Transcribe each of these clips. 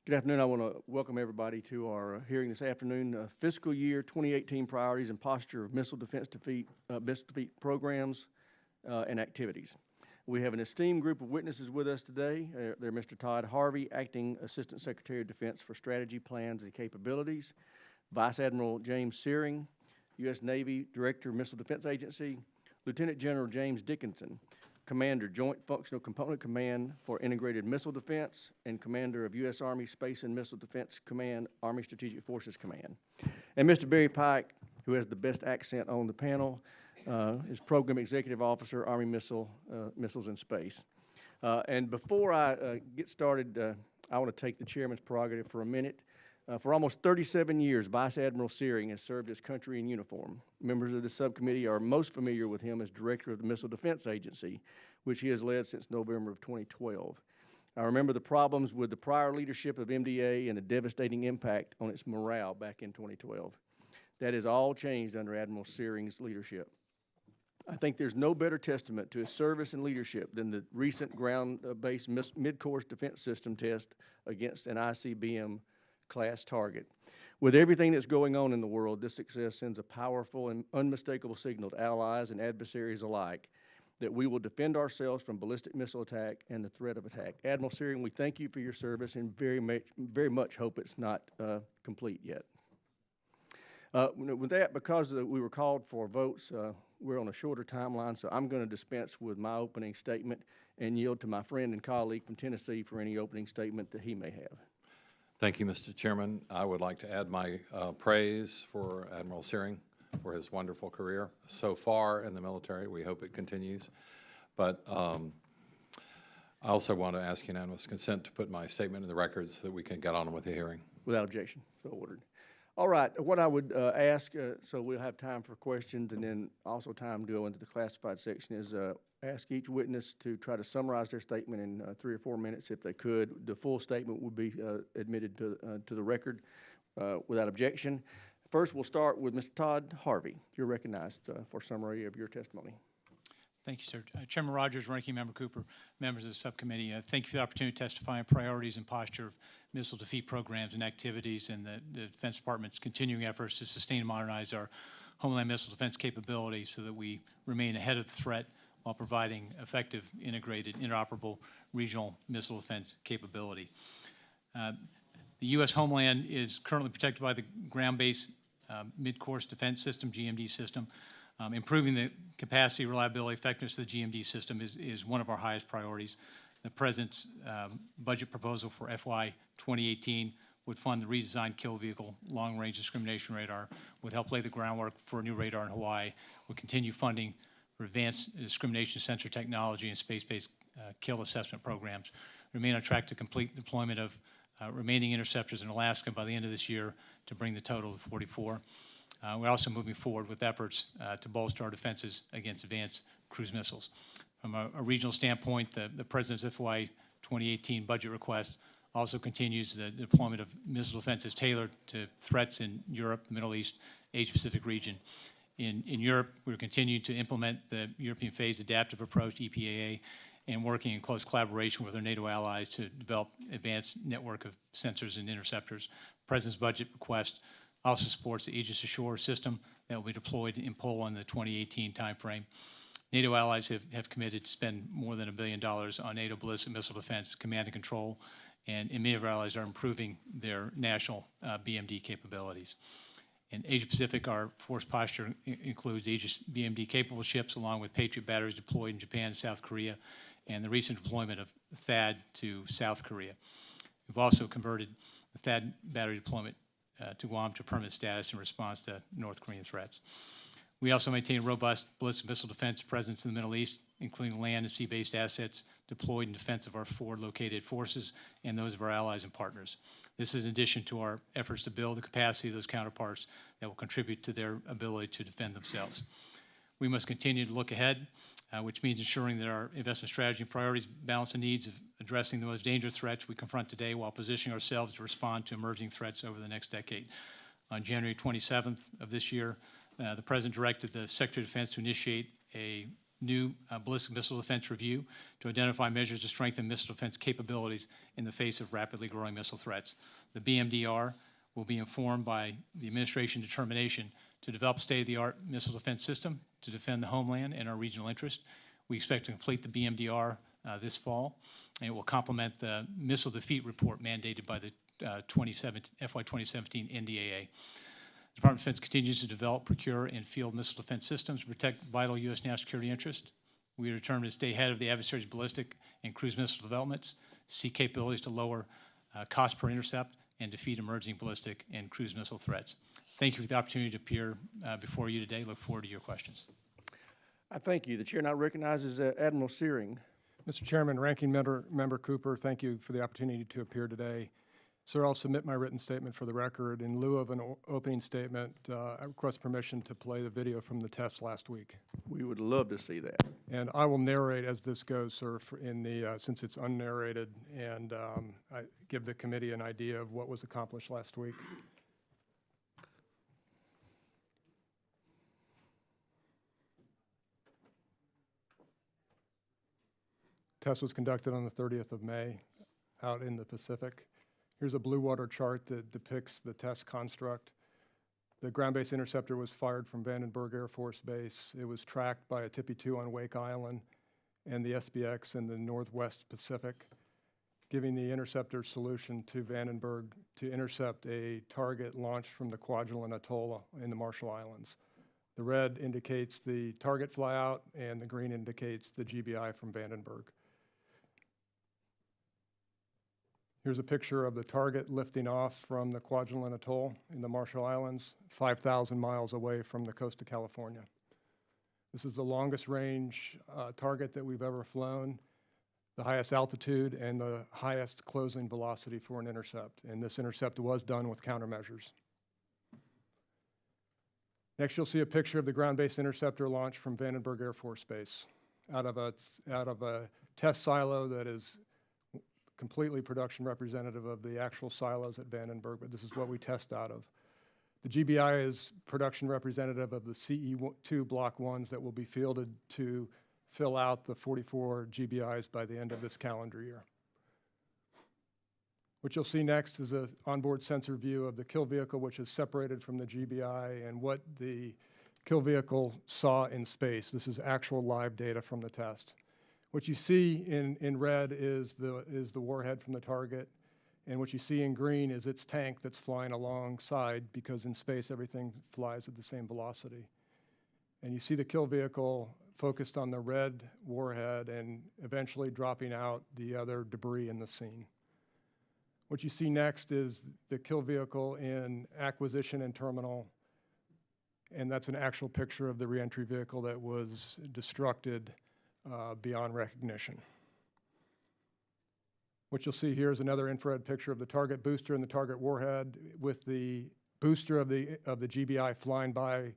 Good afternoon. I want to welcome everybody to our hearing this afternoon. Fiscal year 2018 priorities and posture of missile defense defeat programs and activities. We have an esteemed group of witnesses with us today. They're Mr. Todd Harvey, Acting Assistant Secretary of Defense for Strategy, Plans, and Capabilities, Vice Admiral James Syring, U.S. Navy Director of Missile Defense Agency, Lieutenant General James Dickinson, Commander, Joint Functional Component Command for Integrated Missile Defense, and Commander of U.S. Army Space and Missile Defense Command, Army Strategic Forces Command. And Mr. Barry Pike, who has the best accent on the panel, is Program Executive Officer, Army Missiles and Space. And before I get started, I want to take the Chairman's prerogative for a minute. For almost 37 years, Vice Admiral Syring has served his country in uniform. Members of the subcommittee are most familiar with him as Director of the Missile Defense Agency, which he has led since November of 2012. I remember the problems with the prior leadership of MDA and the devastating impact on its morale back in 2012. That has all changed under Admiral Syring's leadership. I think there's no better testament to his service and leadership than the recent ground-based mid-course defense system test against an ICBM class target. With everything that's going on in the world, this success sends a powerful and unmistakable signal to allies and adversaries alike that we will defend ourselves from ballistic missile attack and the threat of attack. Admiral Syring, we thank you for your service and very much hope it's not complete yet. With that, because we were called for votes, we're on a shorter timeline, so I'm going to dispense with my opening statement and yield to my friend and colleague from Tennessee for any opening statement that he may have. Thank you, Mr. Chairman. I would like to add my praise for Admiral Syring for his wonderful career so far in the military. We hope it continues. But I also want to ask unanimous consent to put my statement in the records so that we can get on with the hearing. Without objection, so ordered. All right, what I would ask, so we'll have time for questions and then also time to go into the classified section, is ask each witness to try to summarize their statement in 3 or 4 minutes if they could. The full statement would be admitted to the record without objection. First, we'll start with Mr. Todd Harvey. You're recognized for summary of your testimony. Thank you, sir. Chairman Rogers, Ranking Member Cooper, members of the subcommittee, thank you for the opportunity to testify on priorities and posture of missile defeat programs and activities and the Defense Department's continuing efforts to sustain and modernize our homeland missile defense capabilities so that we remain ahead of the threat while providing effective, integrated, interoperable regional missile defense capability. The U.S. homeland is currently protected by the ground-based mid-course defense system, GMD system. Improving the capacity, reliability, effectiveness of the GMD system is one of our highest priorities. The President's budget proposal for FY18 would fund the redesigned kill vehicle long-range discrimination radar, would help lay the groundwork for a new radar in Hawaii, would continue funding for advanced discrimination sensor technology and space-based kill assessment programs, remain on track to complete deployment of remaining interceptors in Alaska by the end of this year to bring the total to 44. We're also moving forward with efforts to bolster our defenses against advanced cruise missiles. From a regional standpoint, the President's FY 2018 budget request also continues the deployment of missile defenses tailored to threats in Europe, the Middle East, Asia-Pacific region. In Europe, we're continuing to implement the European Phased Adaptive Approach, EPAA, and working in close collaboration with our NATO allies to develop advanced network of sensors and interceptors. The President's budget request also supports the Aegis Ashore system that will be deployed in Poland in the 2018 timeframe. NATO allies have committed to spend more than $1 billion on NATO ballistic missile defense, command and control, and many of our allies are improving their national BMD capabilities. In Asia-Pacific, our force posture includes Aegis BMD capable ships along with Patriot batteries deployed in Japan and South Korea, and the recent deployment of THAAD to South Korea. We've also converted the THAAD battery deployment to Guam to permanent status in response to North Korean threats. We also maintain robust ballistic missile defense presence in the Middle East, including land and sea-based assets deployed in defense of our forward-located forces and those of our allies and partners. This is in addition to our efforts to build the capacity of those counterparts that will contribute to their ability to defend themselves. We must continue to look ahead, which means ensuring that our investment strategy and priorities balance the needs of addressing the most dangerous threats we confront today while positioning ourselves to respond to emerging threats over the next decade. On January 27th of this year, the President directed the Secretary of Defense to initiate a new ballistic missile defense review to identify measures to strengthen missile defense capabilities in the face of rapidly growing missile threats. The BMDR will be informed by the administration determination to develop state-of-the-art missile defense system to defend the homeland and our regional interest. We expect to complete the BMDR this fall, and it will complement the missile defeat report mandated by the FY 2017 NDAA. The Department of Defense continues to develop, procure, and field missile defense systems to protect vital U.S. national security interests. We are determined to stay ahead of the adversary's ballistic and cruise missile developments, seek capabilities to lower cost per intercept, and defeat emerging ballistic and cruise missile threats. Thank you for the opportunity to appear before you today. Look forward to your questions. I thank you. The chair now recognizes Admiral Syring. Mr. Chairman, Ranking Member Cooper, thank you for the opportunity to appear today. Sir, I'll submit my written statement for the record. In lieu of an opening statement, I request permission to play the video from the test last week. We would love to see that. And I will narrate as this goes, sir, since it's unnarrated, and I give the committee an idea of what was accomplished last week. Test was conducted on the 30th of May out in the Pacific. Here's a blue water chart that depicts the test construct. The ground-based interceptor was fired from Vandenberg Air Force Base. It was tracked by a Tippy-2 on Wake Island and the SBX in the Northwest Pacific, giving the interceptor solution to Vandenberg to intercept a target launched from the Kwajalein Atoll in the Marshall Islands. The red indicates the target flyout, and the green indicates the GBI from Vandenberg. Here's a picture of the target lifting off from the Kwajalein Atoll in the Marshall Islands, 5,000 miles away from the coast of California. This is the longest range target that we've ever flown, the highest altitude, and the highest closing velocity for an intercept. And this intercept was done with countermeasures. Next, you'll see a picture of the ground-based interceptor launched from Vandenberg Air Force Base out of a test silo that is completely production representative of the actual silos at Vandenberg, but this is what we test out of. The GBI is production representative of the CE2 Block 1s that will be fielded to fill out the 44 GBIs by the end of this calendar year. What you'll see next is an onboard sensor view of the kill vehicle, which is separated from the GBI, and what the kill vehicle saw in space. This is actual live data from the test. What you see in red is the warhead from the target, and what you see in green is its tank that's flying alongside, because in space everything flies at the same velocity. And you see the kill vehicle focused on the red warhead and eventually dropping out the other debris in the scene. What you see next is the kill vehicle in acquisition and terminal, and that's an actual picture of the reentry vehicle that was destructed beyond recognition. What you'll see here is another infrared picture of the target booster and the target warhead, with the booster of the GBI flying by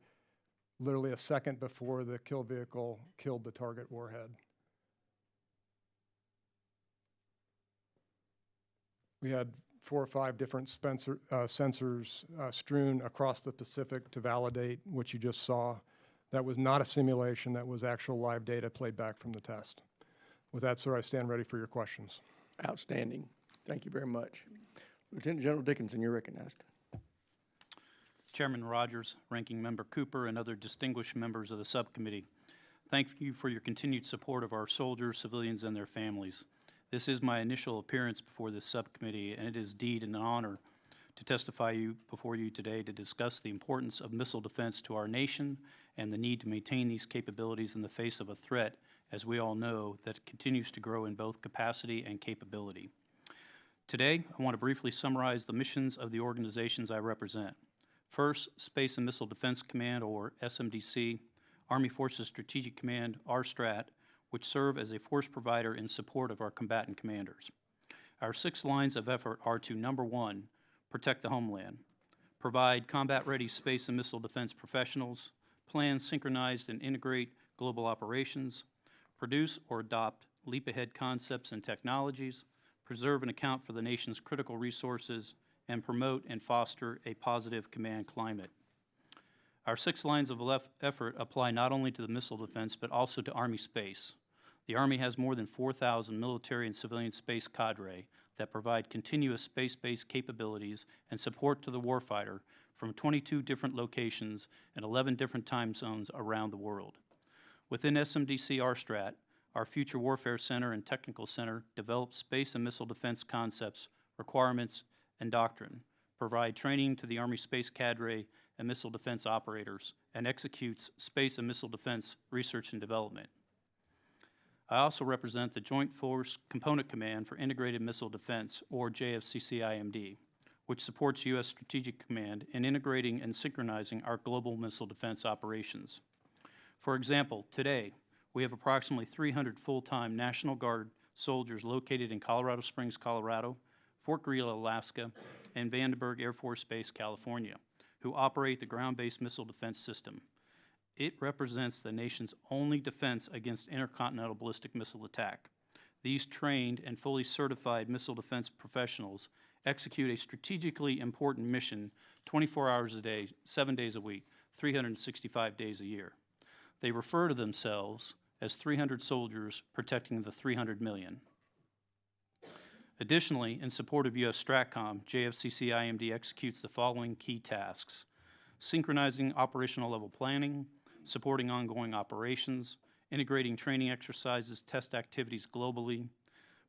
literally a second before the kill vehicle killed the target warhead. We had 4 or 5 different sensors strewn across the Pacific to validate what you just saw. That was not a simulation, that was actual live data played back from the test. With that, sir, I stand ready for your questions. Outstanding. Thank you very much. Lieutenant General Dickinson, you're recognized. Chairman Rogers, Ranking Member Cooper, and other distinguished members of the subcommittee, thank you for your continued support of our soldiers, civilians, and their families. This is my initial appearance before this subcommittee, and it is indeed an honor to testify before you today to discuss the importance of missile defense to our nation and the need to maintain these capabilities in the face of a threat, as we all know, that continues to grow in both capacity and capability. Today, I want to briefly summarize the missions of the organizations I represent. First, Space and Missile Defense Command, or SMDC, Army Forces Strategic Command, RSTRAT, which serve as a force provider in support of our combatant commanders. Our 6 lines of effort are to, number 1, protect the homeland, provide combat-ready space and missile defense professionals, plan, synchronize, and integrate global operations, produce or adopt leap-ahead concepts and technologies, preserve and account for the nation's critical resources, and promote and foster a positive command climate. Our 6 lines of effort apply not only to the missile defense, but also to Army space. The Army has more than 4,000 military and civilian space cadre that provide continuous space-based capabilities and support to the warfighter from 22 different locations and 11 different time zones around the world. Within SMDC RSTRAT, our Future Warfare Center and Technical Center develop space and missile defense concepts, requirements, and doctrine, provide training to the Army space cadre and missile defense operators, and executes space and missile defense research and development. I also represent the Joint Force Component Command for Integrated Missile Defense, or JFCCIMD, which supports U.S. Strategic Command in integrating and synchronizing our global missile defense operations. For example, today, we have approximately 300 full-time National Guard soldiers located in Colorado Springs, Colorado, Fort Greely, Alaska, and Vandenberg Air Force Base, California, who operate the ground-based missile defense system. It represents the nation's only defense against intercontinental ballistic missile attack. These trained and fully certified missile defense professionals execute a strategically important mission 24 hours a day, 7 days a week, 365 days a year. They refer to themselves as 300 soldiers protecting the 300 million. Additionally, in support of U.S. STRATCOM, JFCCIMD executes the following key tasks: synchronizing operational level planning, supporting ongoing operations, integrating training exercises, test activities globally,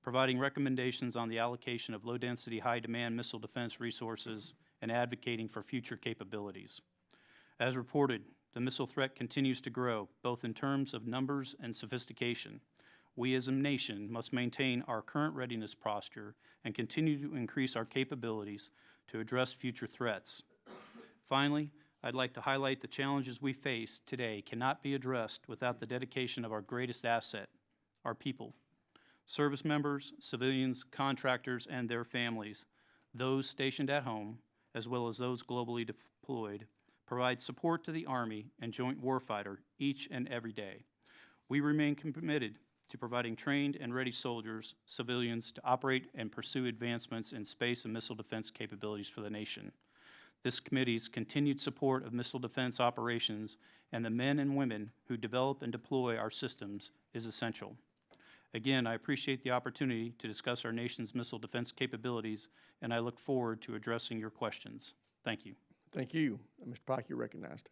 providing recommendations on the allocation of low-density, high-demand missile defense resources, and advocating for future capabilities. As reported, the missile threat continues to grow, both in terms of numbers and sophistication. We as a nation must maintain our current readiness posture and continue to increase our capabilities to address future threats. Finally, I'd like to highlight the challenges we face today cannot be addressed without the dedication of our greatest asset, our people. Service members, civilians, contractors, and their families, those stationed at home, as well as those globally deployed, provide support to the Army and joint warfighter each and every day. We remain committed to providing trained and ready soldiers, civilians, to operate and pursue advancements in space and missile defense capabilities for the nation. This committee's continued support of missile defense operations and the men and women who develop and deploy our systems is essential. Again, I appreciate the opportunity to discuss our nation's missile defense capabilities, and I look forward to addressing your questions. Thank you. Thank you. Mr. Pike, you're recognized.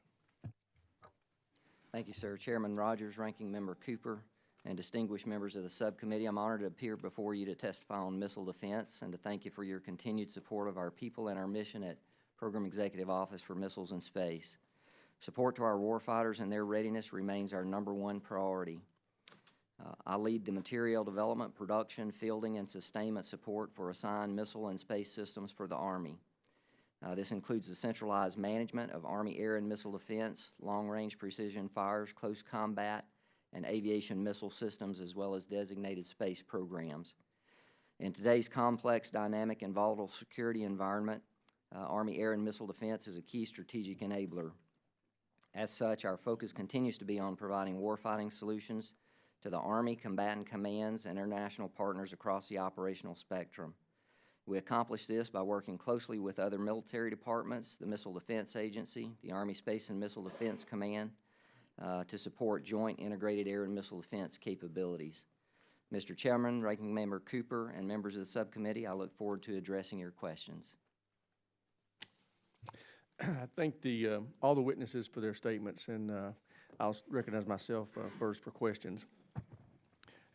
Thank you, sir. Chairman Rogers, Ranking Member Cooper, and distinguished members of the subcommittee, I'm honored to appear before you to testify on missile defense and to thank you for your continued support of our people and our mission at Program Executive Office for Missiles and Space. Support to our warfighters and their readiness remains our #1 priority. I lead the material development, production, fielding, and sustainment support for assigned missile and space systems for the Army. This includes the centralized management of Army air and missile defense, long-range precision fires, close combat, and aviation missile systems, as well as designated space programs. In today's complex, dynamic, and volatile security environment, Army air and missile defense is a key strategic enabler. As such, our focus continues to be on providing warfighting solutions to the Army, combatant commands, and international partners across the operational spectrum. We accomplish this by working closely with other military departments, the Missile Defense Agency, the Army Space and Missile Defense Command, to support joint integrated air and missile defense capabilities. Mr. Chairman, Ranking Member Cooper, and members of the subcommittee, I look forward to addressing your questions. I thank all the witnesses for their statements, and I'll recognize myself first for questions.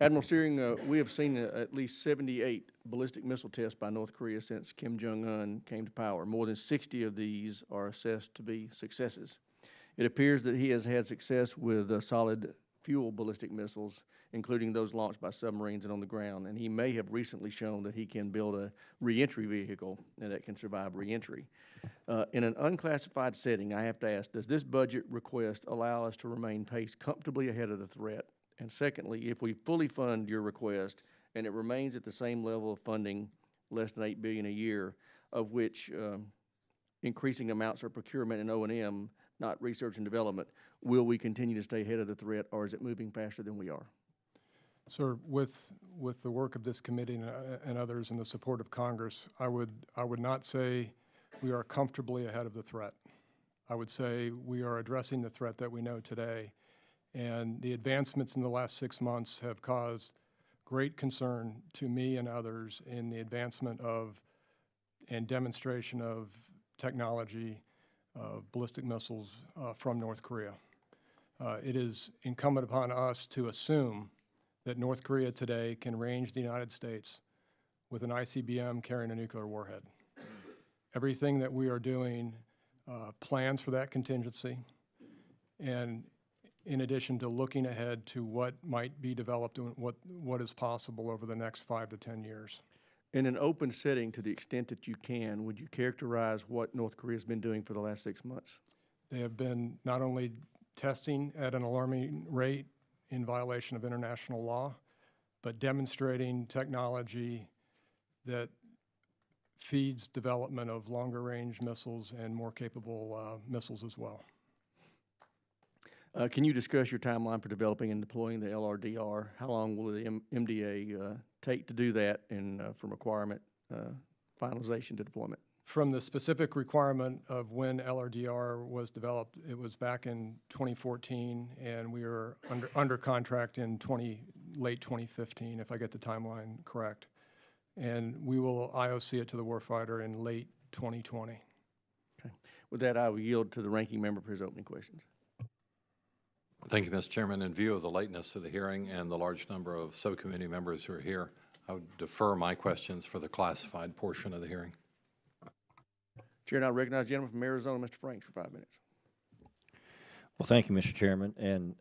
Admiral Syring, we have seen at least 78 ballistic missile tests by North Korea since Kim Jong-un came to power. More than 60 of these are assessed to be successes. It appears that he has had success with solid fuel ballistic missiles, including those launched by submarines and on the ground, and he may have recently shown that he can build a reentry vehicle that can survive reentry. In an unclassified setting, I have to ask, does this budget request allow us to remain paced comfortably ahead of the threat? And secondly, if we fully fund your request and it remains at the same level of funding, less than $8 billion a year, of which increasing amounts are procurement and O&M, not research and development, will we continue to stay ahead of the threat, or is it moving faster than we are? Sir, with the work of this committee and others and the support of Congress, I would not say we are comfortably ahead of the threat. I would say we are addressing the threat that we know today. And the advancements in the last 6 months have caused great concern to me and others in the advancement of and demonstration of technology of ballistic missiles from North Korea. It is incumbent upon us to assume that North Korea today can range the United States with an ICBM carrying a nuclear warhead. Everything that we are doing plans for that contingency, and in addition to looking ahead to what might be developed and what is possible over the next 5 to 10 years. In an open setting, to the extent that you can, would you characterize what North Korea has been doing for the last 6 months? They have been not only testing at an alarming rate in violation of international law, but demonstrating technology that feeds development of longer range missiles and more capable missiles as well. Can you discuss your timeline for developing and deploying the LRDR? How long will the MDA take to do that, and from requirement finalization to deployment? From the specific requirement of when LRDR was developed, it was back in 2014, and we are under contract in late 2015, if I get the timeline correct. And we will IOC it to the warfighter in late 2020. Okay. With that, I will yield to the ranking member for his opening questions. Thank you, Mr. Chairman. In view of the lateness of the hearing and the large number of subcommittee members who are here, I would defer my questions for the classified portion of the hearing. Chair, now recognize the gentleman from Arizona, Mr. Franks, for 5 minutes. Well, thank you, Mr. Chairman. And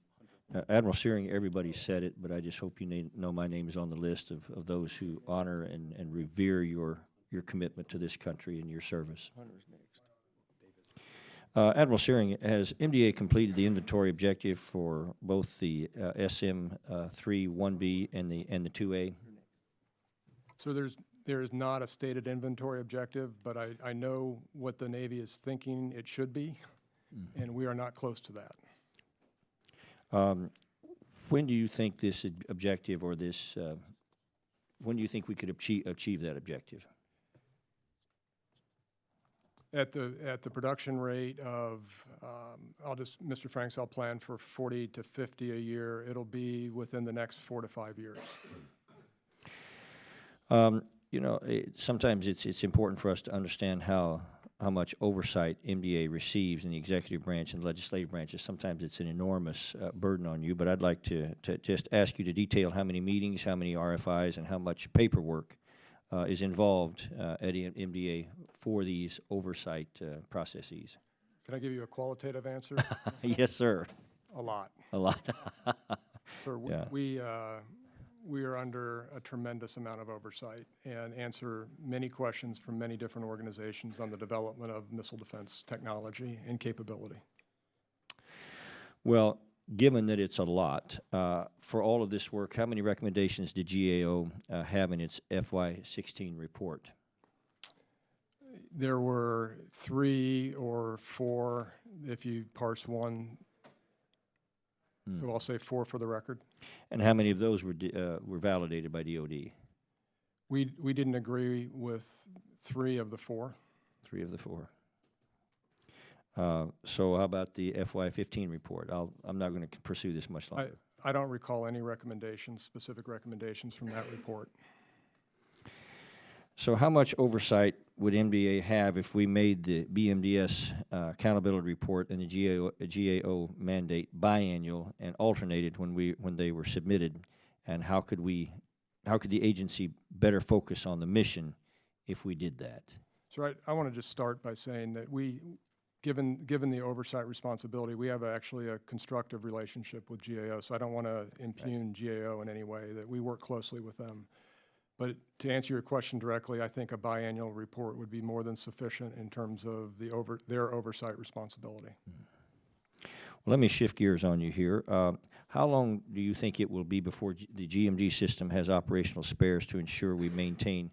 Admiral Syring, everybody said it, but I just hope you know my name is on the list of those who honor and revere your commitment to this country and your service. Hunter's next. Admiral Syring, has MDA completed the inventory objective for both the SM-3-1B and the 2A? So there is not a stated inventory objective, but I know what the Navy is thinking it should be, and we are not close to that. When do you think this objective, or this, when do you think we could achieve that objective? At the production rate of, Mr. Franks, I'll plan for 40 to 50 a year. It'll be within the next 4 to 5 years. You know, sometimes it's important for us to understand how much oversight MDA receives in the executive branch and legislative branches. Sometimes it's an enormous burden on you, but I'd like to just ask you to detail how many meetings, how many RFIs, and how much paperwork is involved at MDA for these oversight processes. Can I give you a qualitative answer? Yes, sir. A lot. A lot. Sir, Yeah. we are under a tremendous amount of oversight and answer many questions from many different organizations on the development of missile defense technology and capability. Well, given that it's a lot, for all of this work, how many recommendations did GAO have in its FY18 report? There were 3 or 4, if you parse one. So I'll say 4 for the record. And how many of those were validated by DOD? We didn't agree with 3 of the 4. 3 of the 4. So how about the FY15 report? I'm not going to pursue this much longer. I don't recall any recommendations, specific recommendations from that report. So how much oversight would MDA have if we made the BMDS accountability report and the GAO mandate biannual and alternated when they were submitted? And how could the agency better focus on the mission if we did that? So I want to just start by saying that given the oversight responsibility, we have actually a constructive relationship with GAO, so I don't want to impugn GAO in any way, that we work closely with them. But to answer your question directly, I think a biannual report would be more than sufficient in terms of their oversight responsibility. Well, let me shift gears on you here. How long do you think it will be before the GMG system has operational spares to ensure we maintain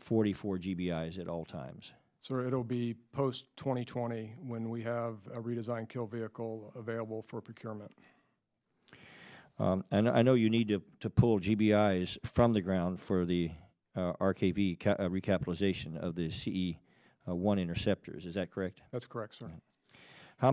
44 GBIs at all times? So it'll be post-2020 when we have a redesigned kill vehicle available for procurement. And I know you need to pull GBIs from the ground for the RKV recapitalization of the CE-1 interceptors. Is that correct? That's correct, sir. how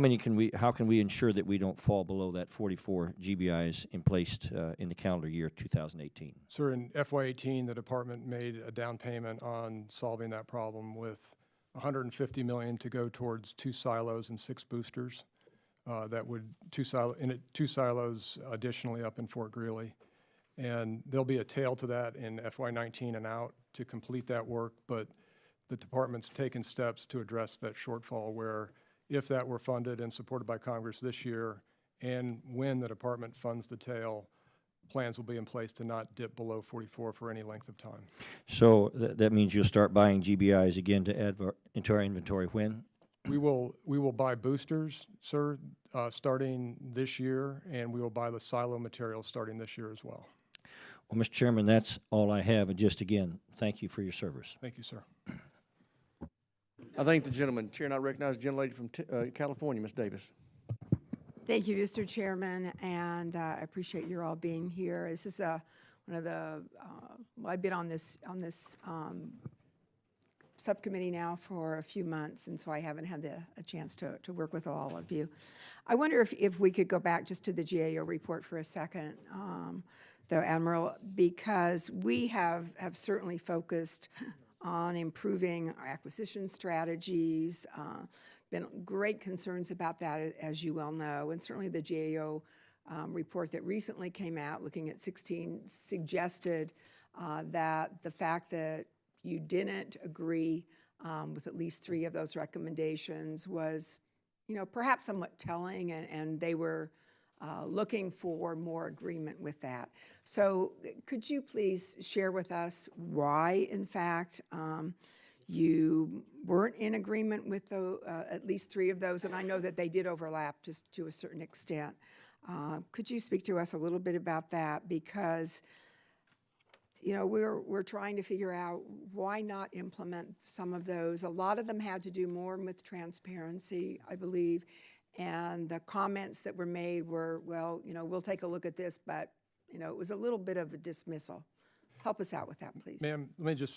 can we ensure that we don't fall below that 44 GBIs in place in the calendar year 2018? Sir, in FY18, the department made a down payment on solving that problem with $150 million to go towards 2 silos and 6 boosters. That would two silos additionally up in Fort Greeley. And there'll be a tail to that in FY19 and out to complete that work, but the department's taken steps to address that shortfall where if that were funded and supported by Congress this year, and when the department funds the tail, plans will be in place to not dip below 44 for any length of time. So that means you'll start buying GBIs again to add into our inventory when? We will buy boosters, sir, starting this year, and we will buy the silo materials starting this year as well. Well, Mr. Chairman, that's all I have, and just again, thank you for your service. Thank you, sir. I thank the gentleman. Chair, and I recognize the gentlelady from California, Ms. Davis. Thank you, Mr. Chairman, and I appreciate your all being here. This is one of the, I've been on this subcommittee now for a few months, and so I haven't had a chance to work with all of you. I wonder if we could go back just to the GAO report for a second, though, Admiral, because we have certainly focused on improving our acquisition strategies. Been great concerns about that, as you well know, and certainly the GAO report that recently came out looking at 16 suggested that the fact that you didn't agree with at least 3 of those recommendations was, perhaps somewhat telling, and they were looking for more agreement with that. So could you please share with us why, in fact, you weren't in agreement with at least 3 of those? And I know that they did overlap just to a certain extent. Could you speak to us a little bit about that? Because we're trying to figure out why not implement some of those. A lot of them had to do more with transparency, I believe, and the comments that were made were, well, we'll take a look at this, but, it was a little bit of a dismissal. Help us out with that, please. Ma'am, let me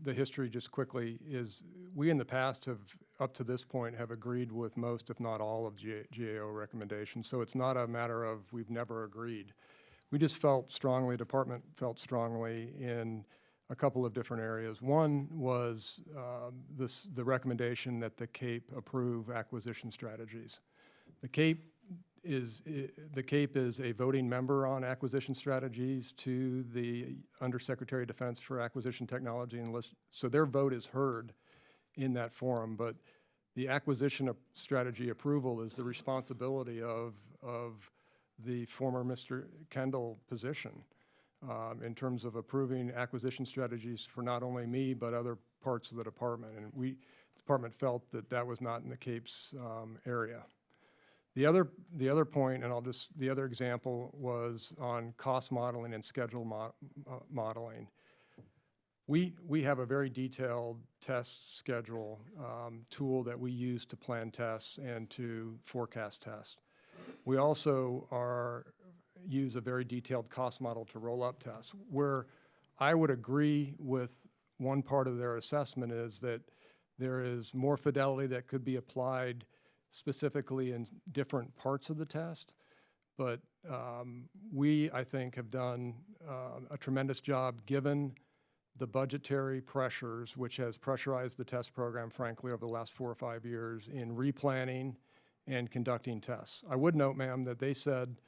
the history just quickly is we in the past have, up to this point, have agreed with most, if not all, of GAO recommendations. So it's not a matter of we've never agreed. We just felt strongly, department felt strongly in a couple of different areas. One was the recommendation that the CAPE approve acquisition strategies. The CAPE is a voting member on acquisition strategies to the Undersecretary of Defense for Acquisition Technology and List. So their vote is heard in that forum, but the acquisition strategy approval is the responsibility of the former Mr. Kendall position in terms of approving acquisition strategies for not only me, but other parts of the department. And the department felt that was not in the CAPE's area. The other point, and the other example was on cost modeling and schedule modeling. We have a very detailed test schedule tool that we use to plan tests and to forecast tests. We also use a very detailed cost model to roll up tests. Where I would agree with one part of their assessment is that there is more fidelity that could be applied specifically in different parts of the test. But we, I think, have done a tremendous job given the budgetary pressures, which has pressurized the test program, frankly, over the last 4 or 5 years in replanning and conducting tests. I would note, ma'am, that they said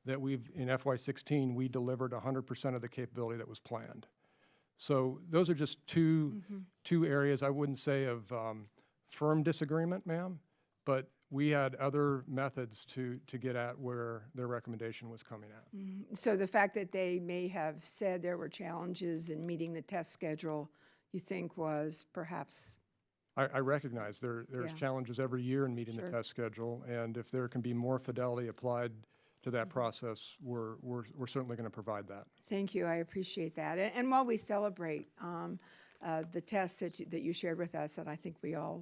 that in FY16, we delivered 100% of the capability that was planned. So those are just two areas, I wouldn't say of firm disagreement, ma'am, but we had other methods to get at where their recommendation was coming at. So the fact that they may have said there were challenges in meeting the test schedule, you think was perhaps... I recognize there's challenges every year in meeting the test schedule, and if there can be more fidelity applied to that process, we're certainly going to provide that. Thank you. I appreciate that. And while we celebrate the test that you shared with us, and I think we all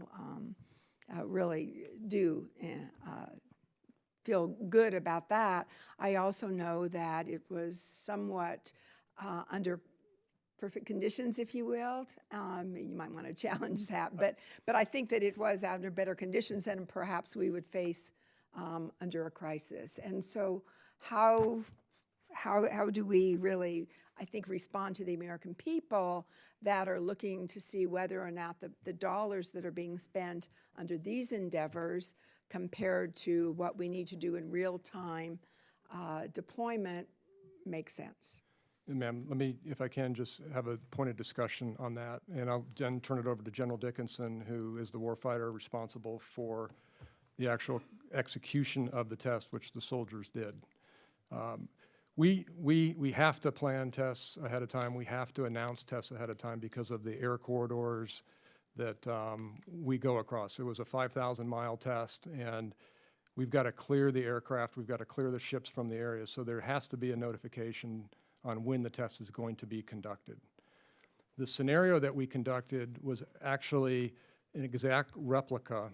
really do feel good about that, I also know that it was somewhat perfect conditions, if you will. You might want to challenge that, but I think that it was under better conditions than perhaps we would face under a crisis. And so how do we really, I think, respond to the American people that are looking to see whether or not the dollars that are being spent under these endeavors compared to what we need to do in real-time deployment make sense? Ma'am, let me, if I can, just have a point of discussion on that, and I'll then turn it over to General Dickinson, who is the warfighter responsible for the actual execution of the test, which the soldiers did. We have to plan tests ahead of time. We have to announce tests ahead of time because of the air corridors that we go across. It was a 5,000-mile test, and we've got to clear the aircraft. We've got to clear the ships from the area, so there has to be a notification on when the test is going to be conducted. The scenario that we conducted was actually an exact replica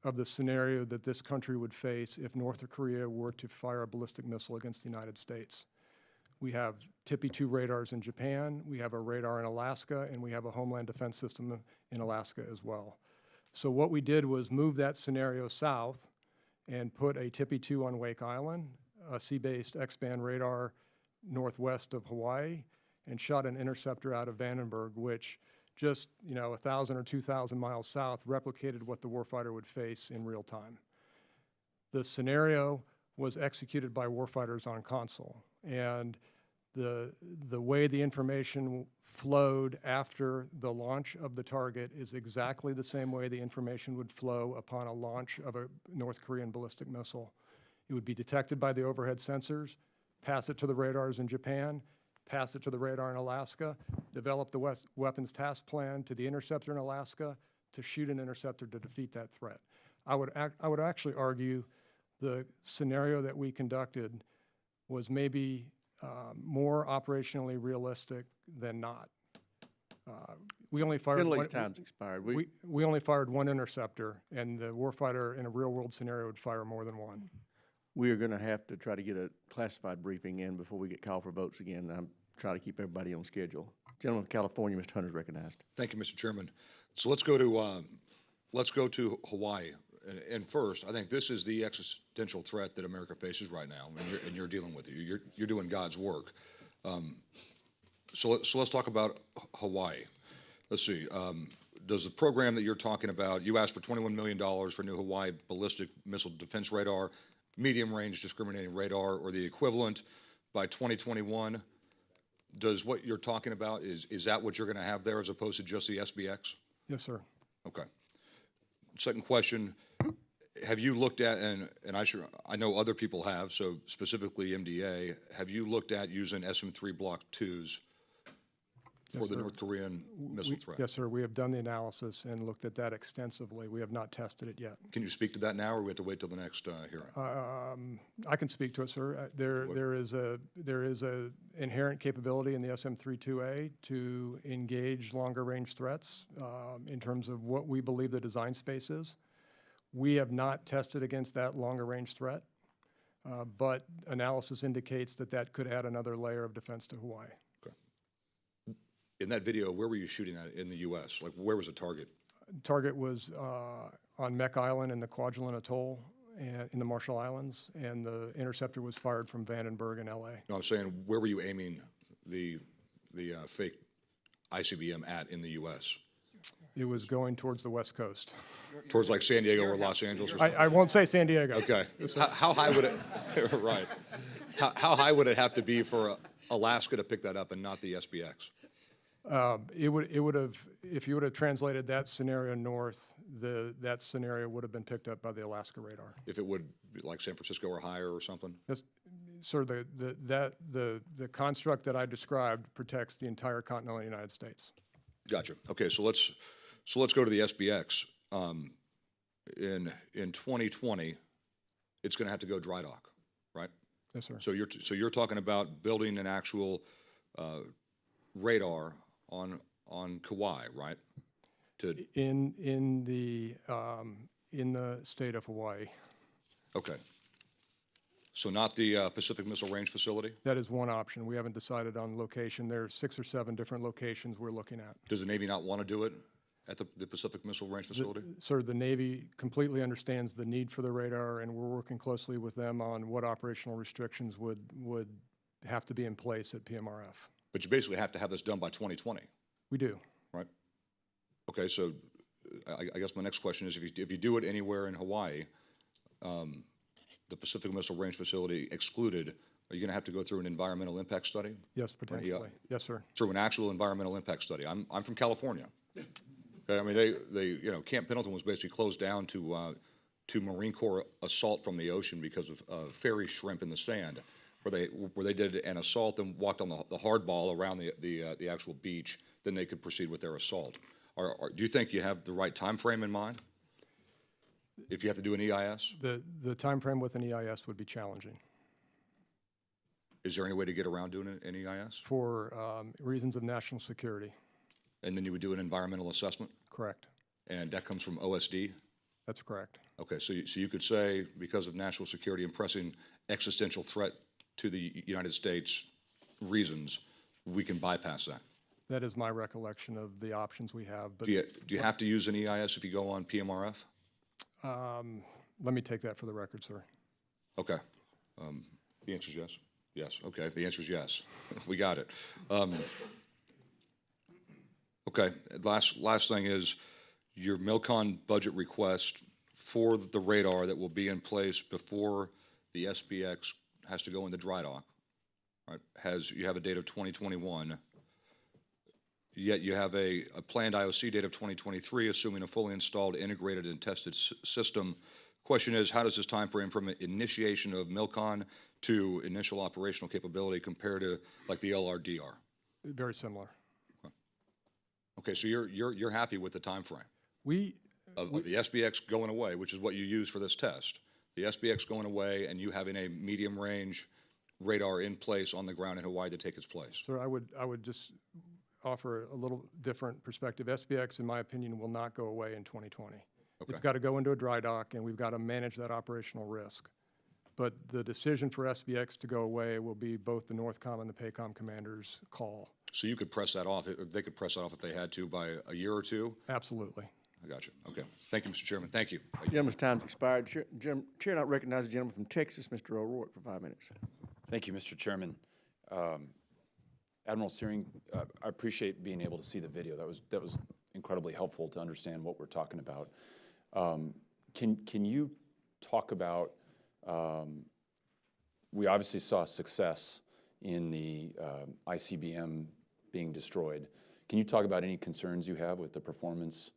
of the scenario that this country would face if North Korea were to fire a ballistic missile against the United States. We have TPY-2 radars in Japan, we have a radar in Alaska, and we have a homeland defense system in Alaska as well. So what we did was move that scenario south and put a TPY-2 on Wake Island, a sea-based X-band radar northwest of Hawaii, and shot an interceptor out of Vandenberg, which just 1,000 or 2,000 miles south replicated what the warfighter would face in real time. The scenario was executed by warfighters on console, and the way the information flowed after the launch of the target is exactly the same way the information would flow upon a launch of a North Korean ballistic missile. It would be detected by the overhead sensors, pass it to the radars in Japan, pass it to the radar in Alaska, develop the weapons task plan to the interceptor in Alaska to shoot an interceptor to defeat that threat. I would actually argue the scenario that we conducted was maybe more operationally realistic than not. We only fired Finley's time's expired. we only fired one interceptor, and the warfighter in a real-world scenario would fire more than one. We are going to have to try to get a classified briefing in before we get called for votes again. I'm trying to keep everybody on schedule. Gentleman from California, Mr. Hunter's recognized. Thank you, Mr. Chairman. So let's go to Hawaii. And first, I think this is the existential threat that America faces right now, and you're dealing with it. You're doing God's work. So let's talk about Hawaii. Let's see. Does the program that you're talking about, you asked for $21 million for new Hawaii ballistic missile defense radar, medium-range discriminating radar, or the equivalent by 2021. Does what you're talking about, is that what you're going to have there as opposed to just the SBX? Yes, sir. Okay. Second question, have you looked at, and I know other people have, so specifically MDA, have you looked at using SM-3 Block 2s for Yes, the sir. North Korean missile threat? Yes, sir. We have done the analysis and looked at that extensively. We have not tested it yet. Can you speak to that now, or we have to wait till the next hearing? I can speak to it, sir. There is a inherent capability in the SM-32A to engage longer range threats in terms of what we believe the design space is. We have not tested against that longer range threat, but analysis indicates that that could add another layer of defense to Hawaii. In that video, where were you shooting at in the U.S.? Like, where was the target? Target was on Mek Island in the Kwajalein Atoll and in the Marshall Islands, and the interceptor was fired from Vandenberg in L.A. No, I'm saying, where were you aiming the fake ICBM at in the U.S.? It was going towards the West Coast. Towards like San Diego or Los Angeles or something? I won't say San Diego. Okay. How high would it, right. How high would it have to be for Alaska to pick that up and not the SBX? It would have, if you would have translated that scenario north, that scenario would have been picked up by the Alaska radar. If it would be like San Francisco or higher or something? Yes, sir, the construct that I described protects the entire continental United States. Gotcha. Okay, so let's go to the SBX. In 2020, it's going to have to go dry dock, right? Yes, sir. So you're talking about building an actual radar on Kauai, right? In the state of Hawaii. Okay. So not the Pacific Missile Range Facility? That is one option. We haven't decided on location. There are 6 or 7 different locations we're looking at. Does the Navy not want to do it at the Pacific Missile Range Facility? Sir, the Navy completely understands the need for the radar, and we're working closely with them on what operational restrictions would have to be in place at PMRF. But you basically have to have this done by 2020, We do. right? Okay, so I guess my next question is, if you do it anywhere in Hawaii, the Pacific Missile Range Facility excluded, are you going to have to go through an environmental impact study? Yes, potentially. Yes, sir. Through an actual environmental impact study? I'm from California. Okay, I mean, they Camp Pendleton was basically closed down to Marine Corps assault from the ocean because of fairy shrimp in the sand, where they did an assault and walked on the hardball around the actual beach. Then they could proceed with their assault. Do you think you have the right time frame in mind? If you have to do an EIS? The time frame with an EIS would be challenging Is there any way to get around doing an EIS? for reasons of national security. And then you would do an environmental assessment? Correct. And that comes from OSD? That's correct. Okay, so you could say, because of national security and pressing existential threat to the United States reasons, we can bypass that. That is my recollection of the options we have. But Do you have to use an EIS if you go on PMRF? let me take that for the record, sir. Okay. The answer is yes? Yes, okay, the answer is yes. We got it. Okay, last thing is your MILCON budget request for the radar that will be in place before the SBX has to go into dry dock, right? You have a date of 2021, yet you have a planned IOC date of 2023, assuming a fully installed, integrated, and tested system. Question is, how does this time frame from initiation of MILCON to initial operational capability compare to like the LRDR? Very similar. Okay, so you're happy with the time frame of the SBX going away, which is what you use for this test. The SBX going away and you having a medium range radar in place on the ground in Hawaii to take its place. Sir, I would just offer a little different perspective. SBX, in my opinion, will not go away in 2020. Okay. It's got to go into a dry dock, and we've got to manage that operational risk. But the decision for SBX to go away will be both the NORTHCOM and the PACOM commanders' call. So you could press that off, they could press that off if they had to by a year or two? Absolutely. I got you. Okay. Thank you, Mr. Chairman. Thank you. Gentleman's time's expired. Chair now recognizes the gentleman from Texas, Mr. O'Rourke, for 5 minutes. Thank you, Mr. Chairman. Admiral Syring, I appreciate being able to see the video. That was incredibly helpful to understand what we're talking about. Can you talk about, we obviously saw success in the ICBM being destroyed. Can you talk about any concerns you have with the performance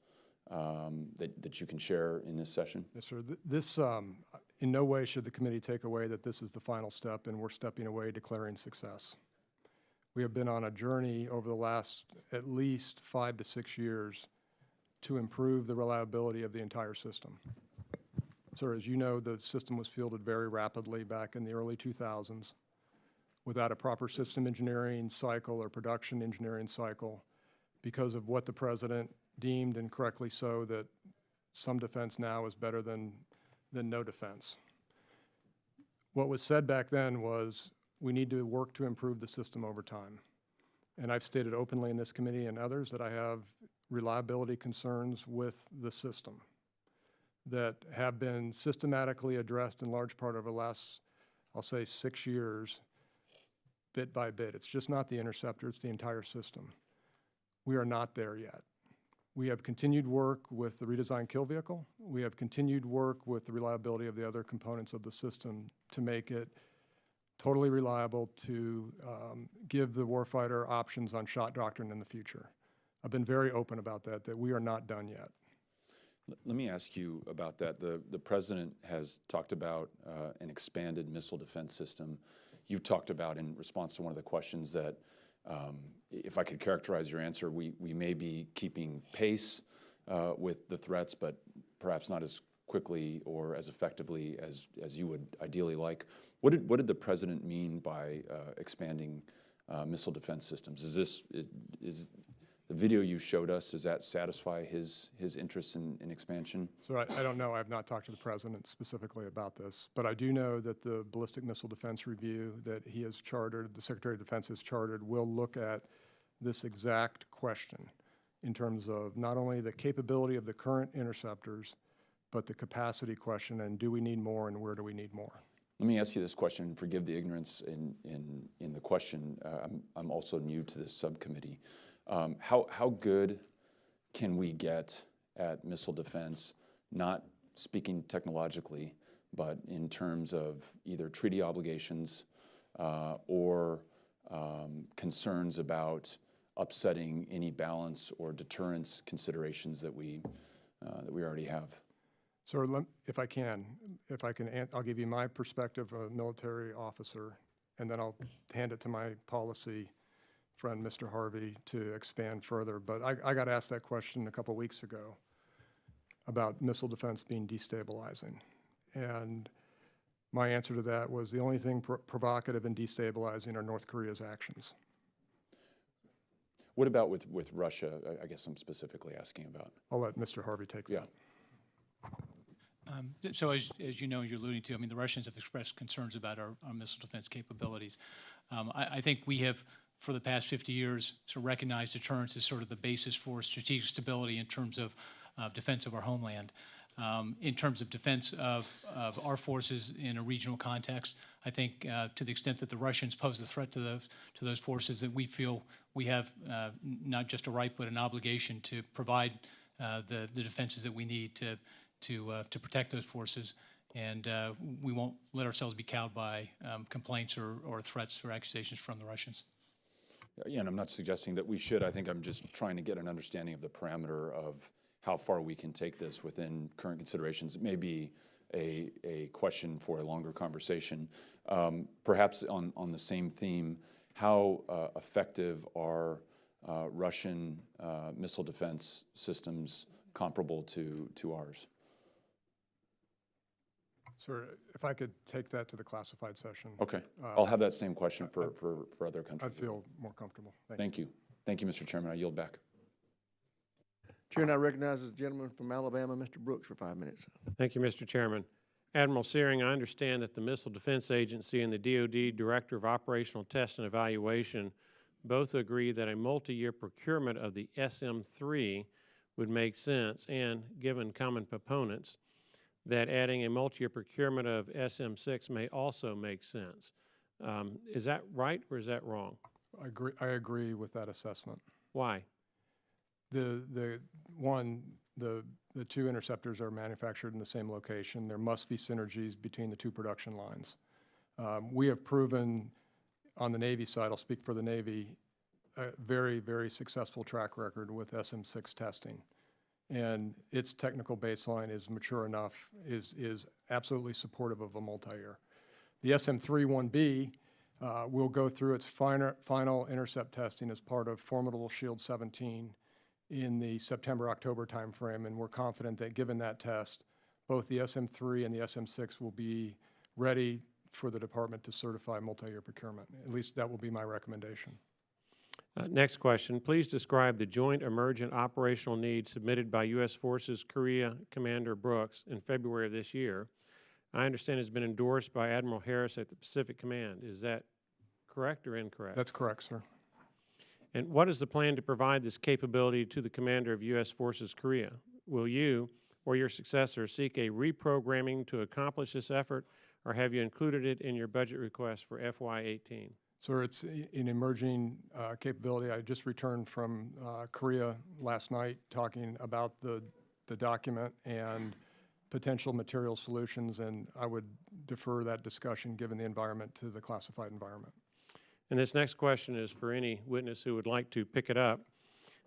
that you can share in this session? Yes, sir. This, in no way should the committee take away that this is the final step and we're stepping away declaring success. We have been on a journey over the last at least 5 to 6 years to improve the reliability of the entire system. Sir, as you know, the system was fielded very rapidly back in the early 2000s without a proper system engineering cycle or production engineering cycle because of what the president deemed, and correctly so, that some defense now is better than no defense. What was said back then was we need to work to improve the system over time. And I've stated openly in this committee and others that I have reliability concerns with the system that have been systematically addressed in large part over the last, I'll say, 6 years, bit by bit. It's just not the Interceptor, it's the entire system. We are not there yet. We have continued work with the redesigned kill vehicle. We have continued work with the reliability of the other components of the system to make it totally reliable to give the warfighter options on shot doctrine in the future. I've been very open about that we are not done yet. Let me ask you about that. The president has talked about an expanded missile defense system. You've talked about, in response to one of the questions, that if I could characterize your answer, we may be keeping pace with the threats, but perhaps not as quickly or as effectively as you would ideally like. What did the president mean by expanding missile defense systems? Is the video you showed us, does that satisfy his interest in expansion? So I don't know. I have not talked to the president specifically about this, but I do know that the Ballistic Missile Defense Review that he has chartered, the Secretary of Defense has chartered, will look at this exact question in terms of not only the capability of the current interceptors, but the capacity question, and do we need more and where do we need more? Let me ask you this question, forgive the ignorance in the question. I'm also new to this subcommittee. How good can we get at missile defense, not speaking technologically, but in terms of either treaty obligations or concerns about upsetting any balance or deterrence considerations that we already have? So if I can, I'll give you my perspective of a military officer, and then I'll hand it to my policy friend, Mr. Harvey, to expand further. But I got asked that question a couple weeks ago about missile defense being destabilizing. And my answer to that was the only thing provocative and destabilizing are North Korea's actions. What about with Russia? I guess I'm specifically asking about. I'll let Mr. Harvey take that. So as you know, you're alluding to, I mean, the Russians have expressed concerns about our missile defense capabilities. I think we have, for the past 50 years, sort of recognized deterrence as sort of the basis for strategic stability in terms of defense of our homeland. In terms of defense of our forces in a regional context, I think to the extent that the Russians pose a threat to those forces, that we feel we have not just a right but an obligation to provide the defenses that we need to protect those forces, and we won't let ourselves be cowed by complaints or threats or accusations from the Russians. Yeah, and I'm not suggesting that we should. I think I'm just trying to get an understanding of the parameter of how far we can take this within current considerations. It may be a question for a longer conversation. Perhaps on the same theme, how effective are Russian missile defense systems comparable to ours? Sir, if I could take that to the classified session. Okay. I'll have that same question for other countries. I'd feel more comfortable. Thank you. Thank you, Mr. Chairman. I yield back. Chair now recognizes the gentleman from Alabama, Mr. Brooks, for 5 minutes. Thank you, Mr. Chairman. Admiral Syring, I understand that the Missile Defense Agency and the DoD Director of Operational Test and Evaluation both agree that a multi-year procurement of the SM-3 would make sense, and given common components, that adding a multi-year procurement of SM-6 may also make sense. Is that right or is that wrong? I agree with that assessment. Why? The two interceptors are manufactured in the same location. There must be synergies between the two production lines. We have proven on the Navy side, I'll speak for the Navy, a very, very successful track record with SM-6 testing. And its technical baseline is mature enough, is absolutely supportive of a multi-year. The SM-3-1B will go through its final intercept testing as part of Formidable Shield 17 in the September-October timeframe, and we're confident that given that test, both the SM-3 and the SM-6 will be ready for the department to certify multi-year procurement. At least that will be my recommendation. Next question. Please describe the Joint Emergent Operational Needs submitted by U.S. Forces Korea Commander Brooks in February of this year. I understand it's been endorsed by Admiral Harris at the Pacific Command. Is that correct or incorrect? That's correct, sir. And what is the plan to provide this capability to the commander of U.S. Forces Korea? Will you or your successor seek a reprogramming to accomplish this effort, or have you included it in your budget request for FY18? Sir, it's an emerging capability. I just returned from Korea last night talking about the document and potential material solutions, and I would defer that discussion, given the environment, to the classified environment. And this next question is for any witness who would like to pick it up.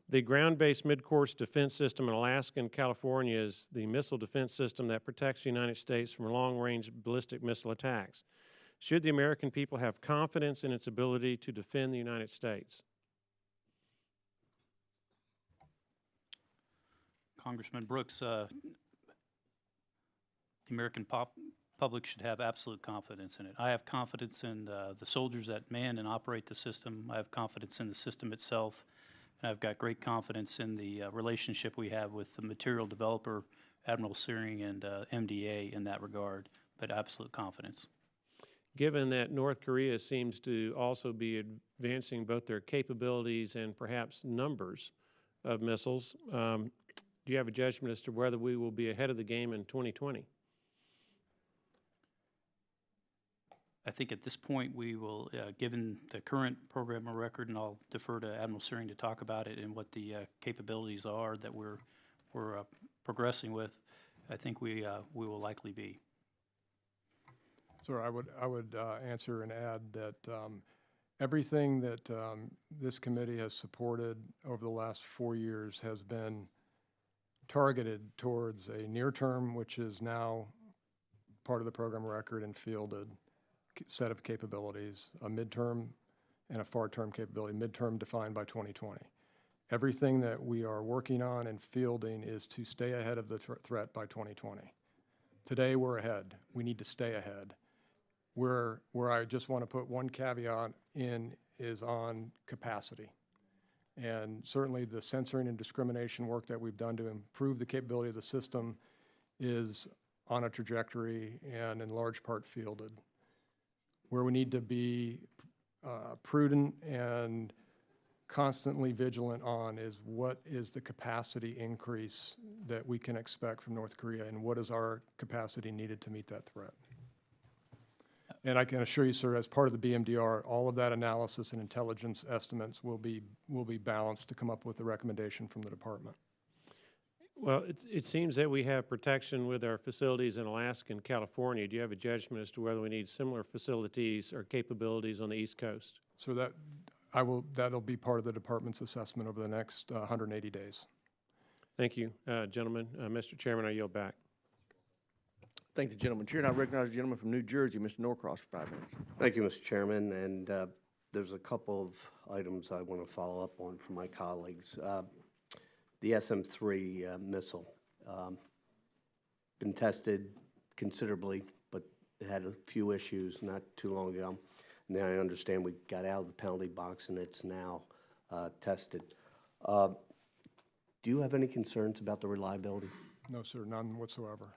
The ground-based mid-course defense system in Alaska and California is the missile defense system that protects the United States from long-range ballistic missile attacks. Should the American people have confidence in its ability to defend the United States? Congressman Brooks, the American public should have absolute confidence in it. I have confidence in the soldiers that man and operate the system. I have confidence in the system itself. and I've got great confidence in the relationship we have with the material developer, Admiral Syring, and MDA in that regard, but absolute confidence. Given that North Korea seems to also be advancing both their capabilities and perhaps numbers of missiles, do you have a judgment as to whether we will be ahead of the game in 2020? I think at this point we will, given the current program of record, and I'll defer to Admiral Syring to talk about it and what the capabilities are that we're progressing with, I think we will likely be. Sir, I would answer and add that everything that this committee has supported over the last 4 years has been targeted towards a near term, which is now part of the program record and fielded set of capabilities, a midterm and a far term capability, midterm defined by 2020. Everything that we are working on and fielding is to stay ahead of the threat by 2020. Today we're ahead. We need to stay ahead. Where I just want to put one caveat in is on capacity. And certainly the censoring and discrimination work that we've done to improve the capability of the system is on a trajectory and in large part fielded. Where we need to be prudent and constantly vigilant on is what is the capacity increase that we can expect from North Korea, and what is our capacity needed to meet that threat. And I can assure you, sir, as part of the BMDR, all of that analysis and intelligence estimates will be balanced to come up with a recommendation from the department. Well, it seems that we have protection with our facilities in Alaska and California. Do you have a judgment as to whether we need similar facilities or capabilities on the East Coast? So that'll be part of the department's assessment over the next 180 days. Thank you, gentlemen. Mr. Chairman, I yield back. Thank the gentleman. Chair, and I recognize the gentleman from New Jersey, Mr. Norcross, for 5 minutes. Thank you, Mr. Chairman, and there's a couple of items I want to follow up on from my colleagues. The SM-3 missile, been tested considerably, but it had a few issues not too long ago. And then I understand we got out of the penalty box and it's now tested. Do you have any concerns about the reliability? No, sir, none whatsoever.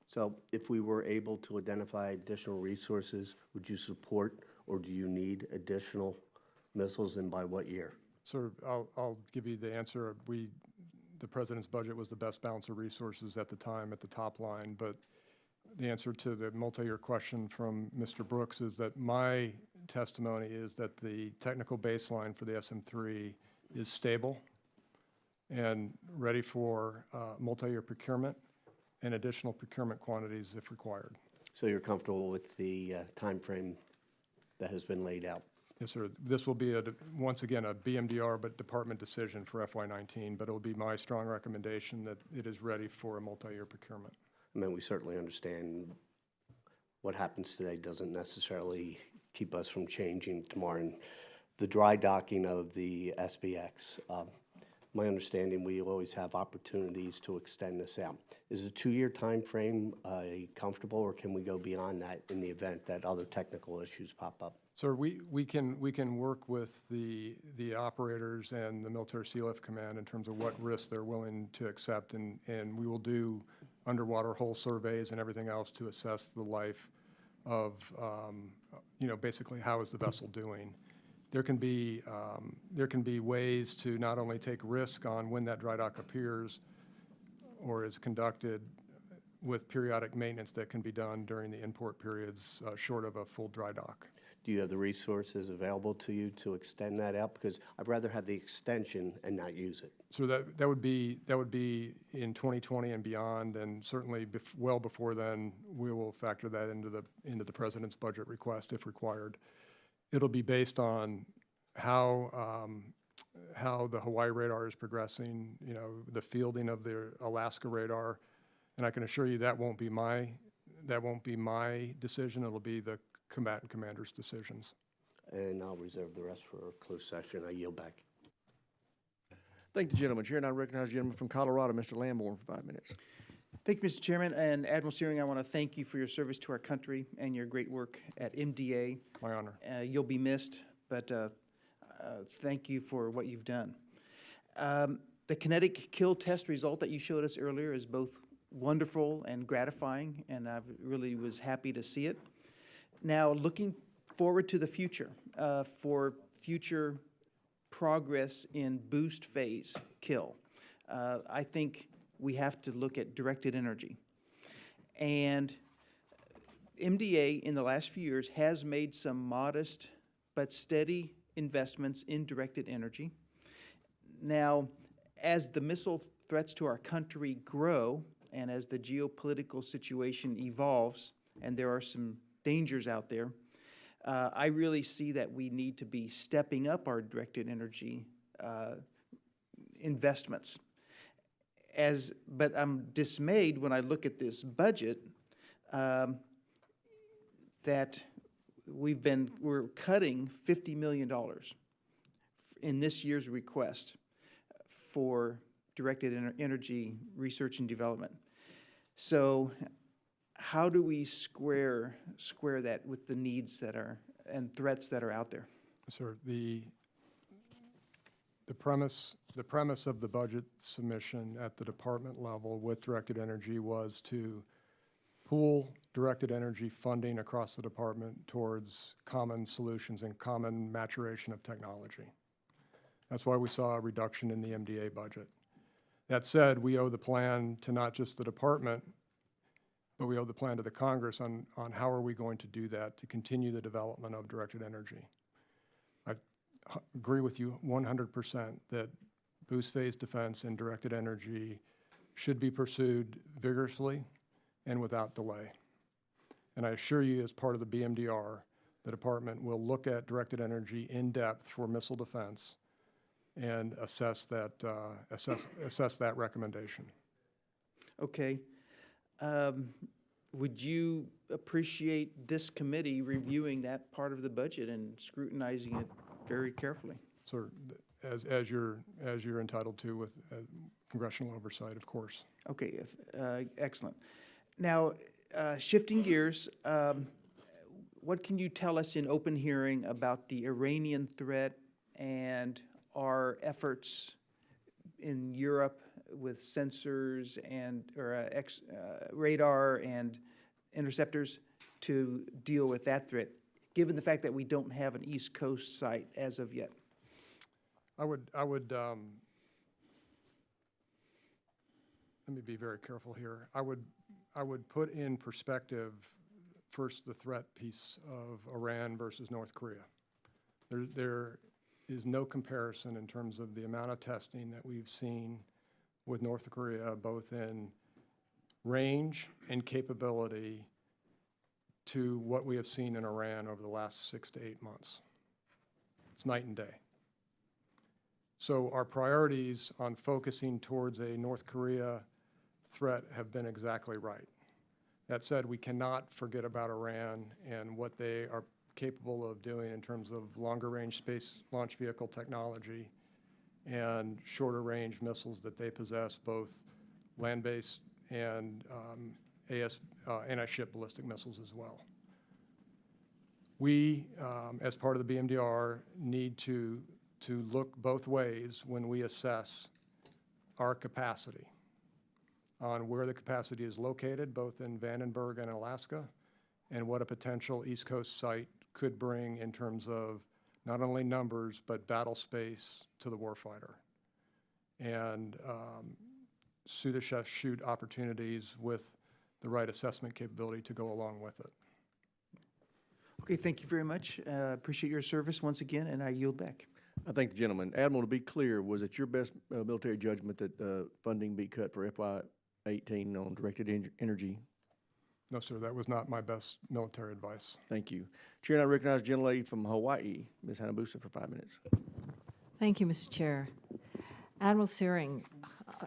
So if we were able to identify additional resources, would you support or do you need additional missiles, and by what year? Sir, I'll give you the answer. The President's budget was the best balance of resources at the time at the top line, but the answer to the multi-year question from Mr. Brooks is that my testimony is that the technical baseline for the SM-3 is stable and ready for multi-year procurement and additional procurement quantities if required. So you're comfortable with the time frame that has been laid out? Yes, sir. This will be, once again, a BMDR, but department decision for FY19, but it will be my strong recommendation that it is ready for a multi-year procurement. I mean, we certainly understand what happens today doesn't necessarily keep us from changing tomorrow. And the dry docking of the SBX, my understanding, we always have opportunities to extend this out. Is a 2-year time frame comfortable, or can we go beyond that in the event that other technical issues pop up? Sir, we can work with the operators and the Military Sealift Command in terms of what risks they're willing to accept, and we will do underwater hull surveys and everything else to assess the life of, basically how is the vessel doing. There can be ways to not only take risk on when that dry dock appears or is conducted with periodic maintenance that can be done during the import periods short of a full dry dock. Do you have the resources available to you to extend that out? Because I'd rather have the extension and not use it. So that would be in 2020 and beyond, and certainly well before then we will factor that into the President's budget request if required. It'll be based on how the Hawaii radar is progressing, the fielding of the Alaska radar, and I can assure you that won't be my decision. It'll be the combatant commanders' decisions. And I'll reserve the rest for a closed session. I yield back. Thank the gentleman. Chair, and I recognize the gentleman from Colorado, Mr. Lamborn, for 5 minutes. Thank you, Mr. Chairman. And Admiral Syring, I want to thank you for your service to our country and your great work at MDA. My honor. You'll be missed, but Thank you for what you've done. The kinetic kill test result that you showed us earlier is both wonderful and gratifying, and I really was happy to see it. Now, looking forward to the future, for future progress in boost phase kill, I think we have to look at directed energy. And MDA in the last few years has made some modest but steady investments in directed energy. Now, as the missile threats to our country grow and as the geopolitical situation evolves, and there are some dangers out there, I really see that we need to be stepping up our directed energy investments. But I'm dismayed when I look at this budget that we're cutting $50 million in this year's request for directed energy research and development. So how do we square that with the needs that are and threats that are out there? Sir, the premise of the budget submission at the department level with directed energy was to pool directed energy funding across the department towards common solutions and common maturation of technology. That's why we saw a reduction in the MDA budget. That said, we owe the plan to not just the department, but we owe the plan to the Congress on how are we going to do that to continue the development of directed energy. I agree with you 100% that boost phase defense and directed energy should be pursued vigorously and without delay. And I assure you, as part of the BMDR, the department will look at directed energy in depth for missile defense and assess that recommendation. Okay. Would you appreciate this committee reviewing that part of the budget and scrutinizing it very carefully? Sir, as you're entitled to with congressional oversight, of course. Okay, excellent. Now, shifting gears, what can you tell us in open hearing about the Iranian threat and our efforts in Europe with sensors and radar and interceptors to deal with that threat, given the fact that we don't have an East Coast site as of yet? I would let me be very careful here. I would put in perspective first the threat piece of Iran versus North Korea. There is no comparison in terms of the amount of testing that we've seen with North Korea, both in range and capability, to what we have seen in Iran over the last 6 to 8 months. It's night and day. So our priorities on focusing towards a North Korea threat have been exactly right. That said, we cannot forget about Iran and what they are capable of doing in terms of longer range space launch vehicle technology and shorter range missiles that they possess, both land-based and anti-ship ballistic missiles as well. We, as part of the BMDR, need to look both ways when we assess our capacity on where the capacity is located, both in Vandenberg and Alaska, and what a potential East Coast site could bring in terms of not only numbers, but battle space to the warfighter. And shoot opportunities with the right assessment capability to go along with it. Okay, thank you very much. Appreciate your service once again, and I yield back. I thank the gentleman. Admiral, to be clear, was it your best military judgment that funding be cut for FY18 on directed energy? No, sir, that was not my best military advice. Thank you. Chair, and I recognize the gentlelady from Hawaii, Ms. Hanabusa, for 5 minutes. Thank you, Mr. Chair. Admiral Syring,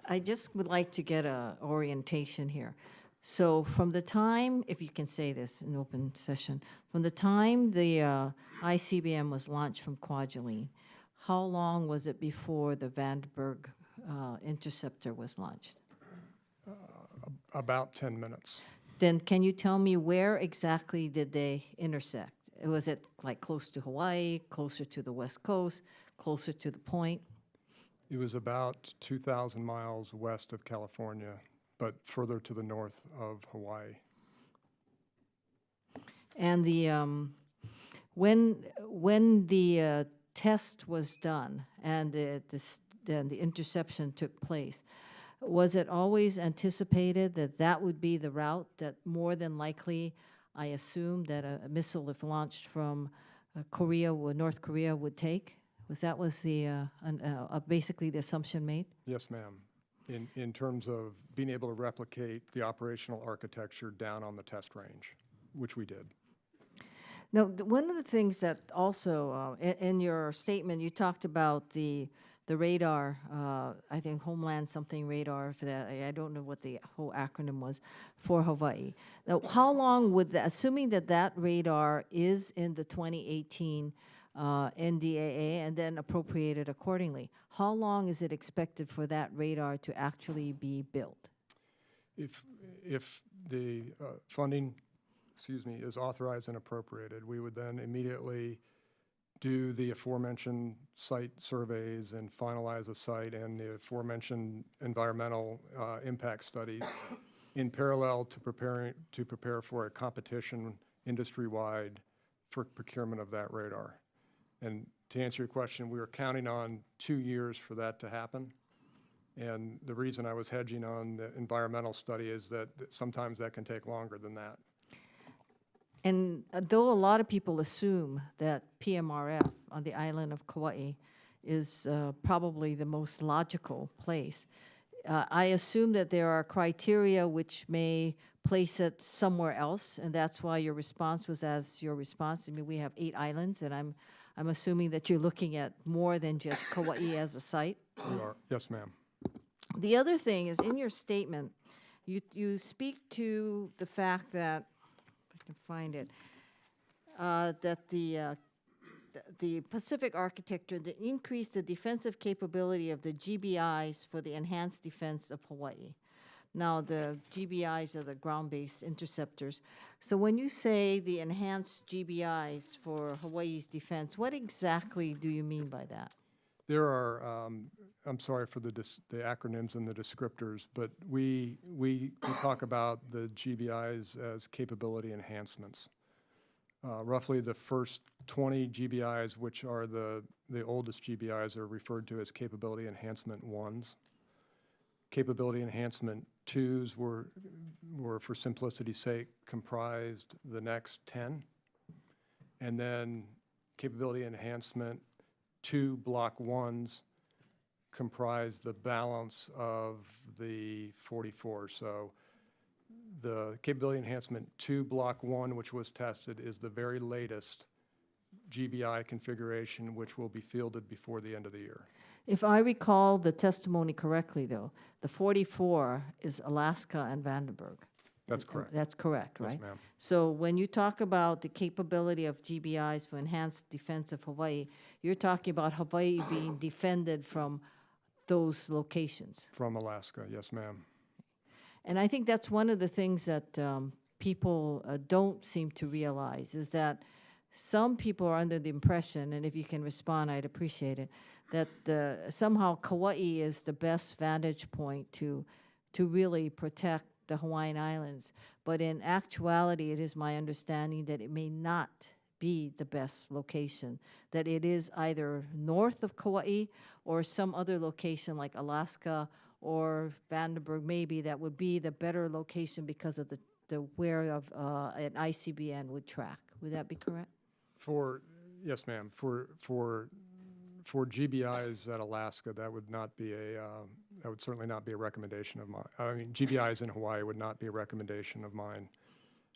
I just would like to get an orientation here. So from the time, if you can say this in open session, from the time the ICBM was launched from Kwajalein, how long was it before the Vandenberg Interceptor was launched? About 10 minutes. Then can you tell me where exactly did they intersect? Was it like close to Hawaii, closer to the West Coast, closer to the point? It was about 2,000 miles west of California, but further to the north of Hawaii. And the when the test was done and the interception took place, was it always anticipated that that would be the route that more than likely, I assume, that a missile, if launched from Korea or North Korea, would take? Was basically the assumption made? Yes, ma'am. In terms of being able to replicate the operational architecture down on the test range, which we did. Now, one of the things that also, in your statement, you talked about the radar, I think Homeland something radar for that, I don't know what the whole acronym was, for Hawaii. Now, how long would, assuming that that radar is in the 2018 NDAA and then appropriated accordingly, how long is it expected for that radar to actually be built? If the funding, is authorized and appropriated, we would then immediately do the aforementioned site surveys and finalize a site and the aforementioned environmental impact studies in parallel to prepare for a competition industry-wide for procurement of that radar. And to answer your question, we were counting on 2 years for that to happen. And the reason I was hedging on the environmental study is that sometimes that can take longer than that. And though a lot of people assume that PMRF on the island of Kauai is probably the most logical place, I assume that there are criteria which may place it somewhere else, and that's why your response was as your response. I mean, we have 8 islands, and I'm assuming that you're looking at more than just Kauai as a site. We are, yes, ma'am. The other thing is, in your statement, you speak to the fact that, if I can find it, that the Pacific architecture that increased the defensive capability of the GBIs for the enhanced defense of Hawaii. Now, the GBIs are the ground-based interceptors. So when you say the enhanced GBIs for Hawaii's defense, what exactly do you mean by that? There are, I'm sorry for the acronyms and the descriptors, but we talk about the GBIs as capability enhancements. Roughly the first 20 GBIs, which are the oldest GBIs, are referred to as capability enhancement 1s. Capability enhancement 2s were for simplicity's sake, comprised the next 10. And then capability enhancement 2 block 1s comprise the balance of the 44. So the capability enhancement 2 block 1, which was tested, is the very latest GBI configuration, which will be fielded before the end of the year. If I recall the testimony correctly, though, the 44 is Alaska and Vandenberg. That's correct. That's correct, right? Yes, ma'am. So when you talk about the capability of GBIs for enhanced defense of Hawaii, you're talking about Hawaii being defended from those locations. From Alaska, yes, ma'am. And I think that's one of the things that people don't seem to realize, is that some people are under the impression, and if you can respond, I'd appreciate it, that somehow Kauai is the best vantage point to really protect the Hawaiian Islands. But in actuality, it is my understanding that it may not be the best location, that it is either north of Kauai or some other location like Alaska or Vandenberg maybe that would be the better location because of the where of an ICBM would track. Would that be correct? Yes, ma'am. For GBIs at Alaska, that would not be that would certainly not be a recommendation of mine. I mean, GBIs in Hawaii would not be a recommendation of mine.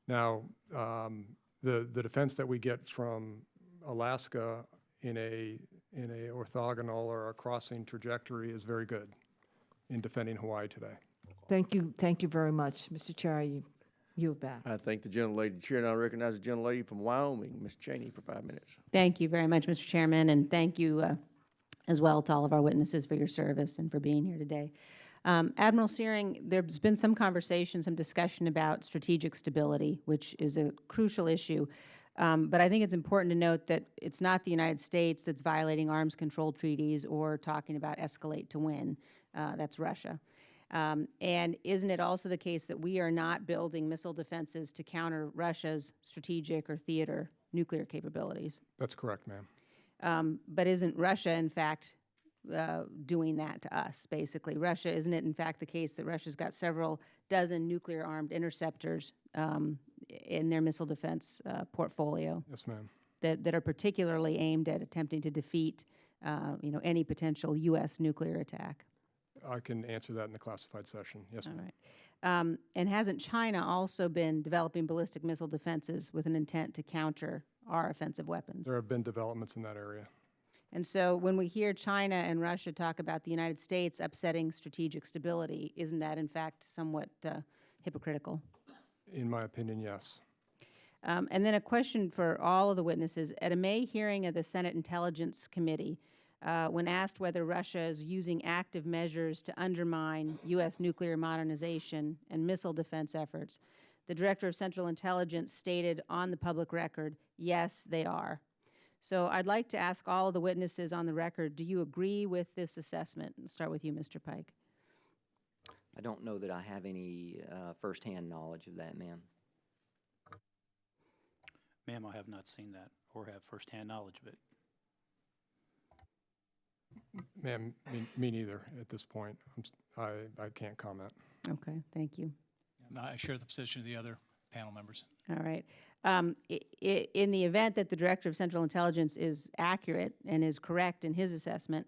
Now, the defense that we get from Alaska in a orthogonal or a crossing trajectory is very good in defending Hawaii today. Thank you very much, Mr. Chair. You yield back. I thank the gentlelady. Chair now recognizes the gentlelady from Wyoming, Ms. Cheney, for 5 minutes. Thank you very much, Mr. Chairman, and thank you as well to all of our witnesses for your service and for being here today. Admiral Syring, there's been some conversation, some discussion about strategic stability, which is a crucial issue. But I think it's important to note that it's not the United States that's violating arms control treaties or talking about escalate to win. That's Russia. And isn't it also the case that we are not building missile defenses to counter Russia's strategic or theater nuclear capabilities? That's correct, ma'am. But isn't Russia, in fact, doing that to us, basically? Russia, isn't it in fact the case that Russia's got several dozen nuclear-armed interceptors in their missile defense portfolio? Yes, ma'am. That are particularly aimed at attempting to defeat, any potential U.S. nuclear attack? I can answer that in the classified session. Yes, ma'am. All right. And hasn't China also been developing ballistic missile defenses with an intent to counter our offensive weapons? There have been developments in that area. And so when we hear China and Russia talk about the United States upsetting strategic stability, isn't that in fact somewhat hypocritical? In my opinion, yes. And then a question for all of the witnesses. At a May hearing of the Senate Intelligence Committee, when asked whether Russia is using active measures to undermine U.S. nuclear modernization and missile defense efforts, the Director of Central Intelligence stated on the public record, yes, they are. So I'd like to ask all of the witnesses on the record, do you agree with this assessment? I'll start with you, Mr. Pike. I don't know that I have any firsthand knowledge of that, ma'am. Ma'am, I have not seen that or have firsthand knowledge of it. Ma'am, me neither at this point. I can't comment. Okay, thank you. I share the position of the other panel members. All right. In the event that the Director of Central Intelligence is accurate and is correct in his assessment,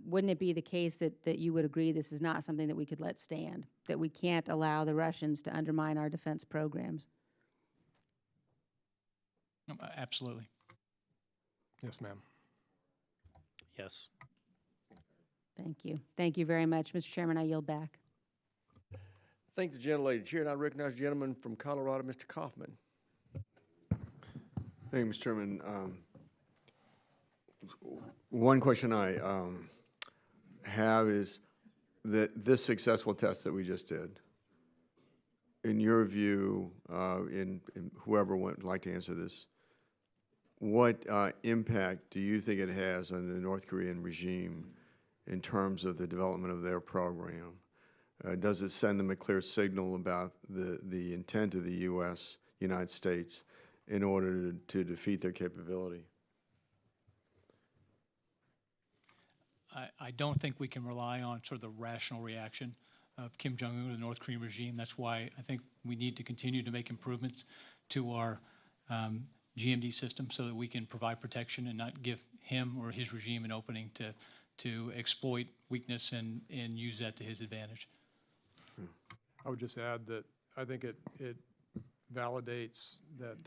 wouldn't it be the case that you would agree this is not something that we could let stand, that we can't allow the Russians to undermine our defense programs? Absolutely. Yes, ma'am. Yes. Thank you. Thank you very much. Mr. Chairman, I yield back. Thank the gentlelady. Chair, and I recognize the gentleman from Colorado, Mr. Kaufman. Thank you, Mr. Chairman. One question I have is that this successful test that we just did, in your view, in whoever would like to answer this, what impact do you think it has on the North Korean regime in terms of the development of their program? Does it send them a clear signal about the intent of the U.S., United States, in order to defeat their capability? I don't think we can rely on sort of the rational reaction of Kim Jong-un to the North Korean regime. That's why I think we need to continue to make improvements to our GMD system so that we can provide protection and not give him or his regime an opening to exploit weakness and use that to his advantage. I would just add that I think it validates that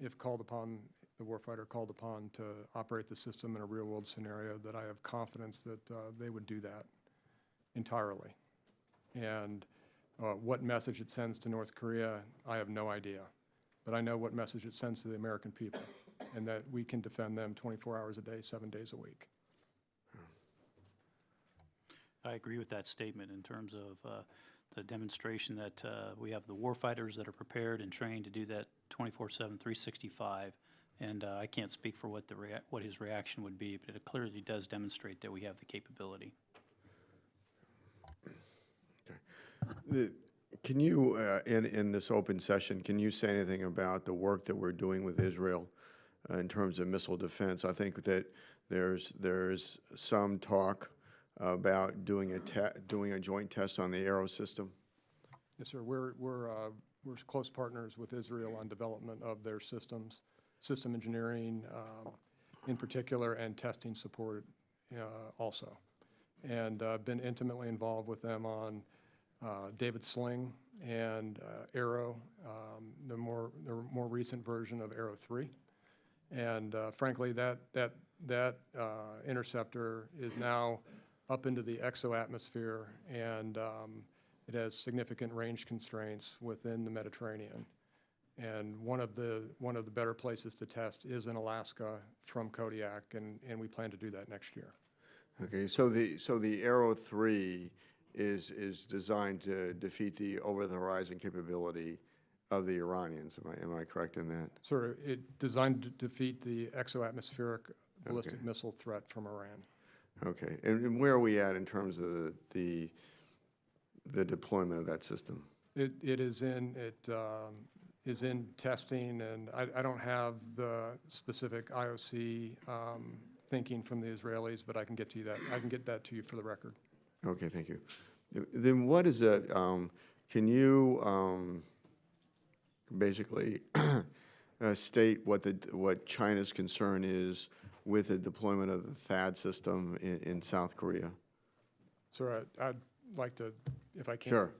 if called upon, the warfighter called upon to operate the system in a real-world scenario, that I have confidence that they would do that entirely. And what message it sends to North Korea, I have no idea. But I know what message it sends to the American people, and that we can defend them 24 hours a day, 7 days a week. I agree with that statement in terms of the demonstration that we have the warfighters that are prepared and trained to do that 24/7, 365. And I can't speak for what his reaction would be, but it clearly does demonstrate that we have the capability. Okay. Can you, in this open session, can you say anything about the work that we're doing with Israel in terms of missile defense? I think that there's some talk about doing a joint test on the Arrow system. Yes, sir. We're close partners with Israel on development of their systems, system engineering in particular, and testing support also. And been intimately involved with them on David Sling and Arrow, the more recent version of Arrow 3. And frankly, that interceptor is now up into the exo-atmosphere, and it has significant range constraints within the Mediterranean. And one of the better places to test is in Alaska from Kodiak, and we plan to do that next year. Okay, so the Arrow 3 is designed to defeat the over-the-horizon capability of the Iranians. Am I correct in that? Sir, it designed to defeat the exoatmospheric ballistic missile threat from Iran. Okay, and where are we at in terms of the deployment of that system? It is in testing, and I don't have the specific IOC thinking from the Israelis, but I can get to you that. I can get that to you for the record. Okay, thank you. Then what is that? Can you basically state what China's concern is with the deployment of the THAAD system in South Korea? Sir, I'd like to, if I can, Sure.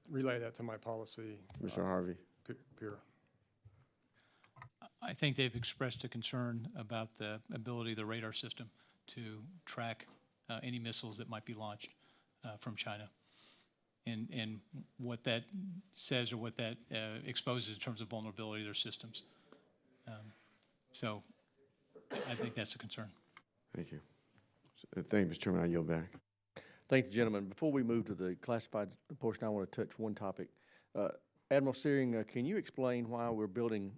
Relay that to my policy Mr. Harvey? peer. I think they've expressed a concern about the ability of the radar system to track any missiles that might be launched from China. And what that says or what that exposes in terms of vulnerability of their systems. So I think that's a concern. Thank you. Thank you, Mr. Chairman. I yield back. Thank you, gentlemen. Before we move to the classified portion, I want to touch one topic. Admiral Syring, can you explain why we're building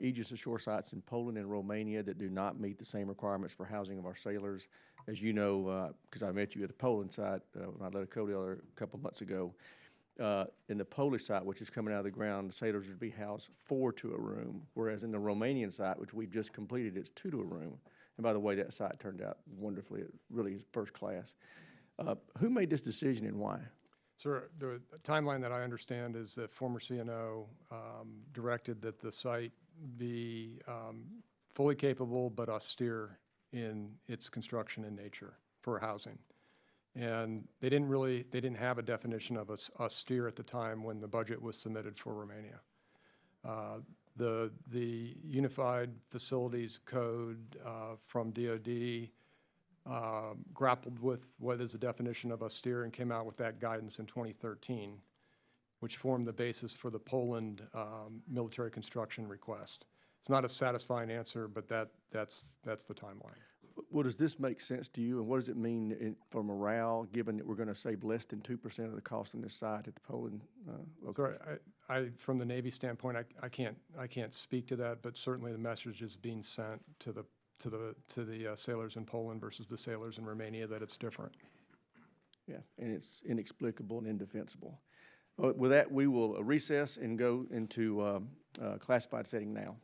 Aegis ashore sites in Poland and Romania that do not meet the same requirements for housing of our sailors? As you know, because I met you at the Poland site when I led a co-dealer a couple months ago, in the Polish site, which is coming out of the ground, the sailors would be housed 4 to a room, whereas in the Romanian site, which we've just completed, it's 2 to a room. And by the way, that site turned out wonderfully. It really is first class. Who made this decision and why? Sir, the timeline that I understand is that former CNO directed that the site be fully capable but austere in its construction and nature for housing. And they didn't have a definition of austere at the time when the budget was submitted for Romania. The Unified Facilities Code from DOD grappled with what is the definition of austere and came out with that guidance in 2013, which formed the basis for the Poland military construction request. It's not a satisfying answer, but that's the timeline. Well, does this make sense to you, and what does it mean for morale, given that we're going to save less than 2% of the cost on this site at the Poland location? Sorry, from the Navy standpoint, I can't speak to that, but certainly the message is being sent to the sailors in Poland versus the sailors in Romania that it's different. Yeah, and it's inexplicable and indefensible. With that, we will recess and go into classified setting now.